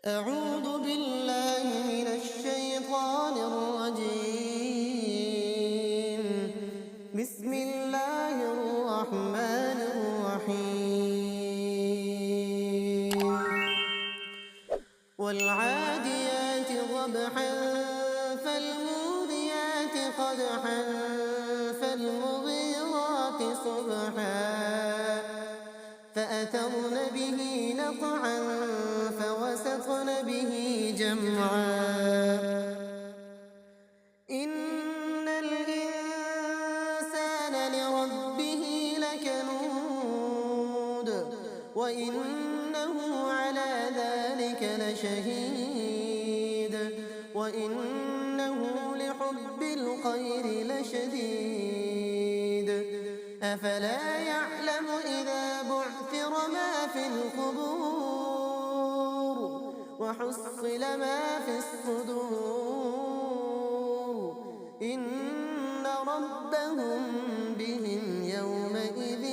أعوذ بالله من الشيطان الرجيم. بسم الله الرحمن الرحيم. والعاديات ضبحا فالموريات قدحا فالمغيرات صبحا فأثرن به نقعا فوسطن به جمعا إن الإنسان لربه لكنود وإنه على ذلك لشهيد وإنه لحب الخير لشديد أفلا يعلم إذا بعثر ما في القبور وحصل ما في الصدور إن ربهم بهم يومئذ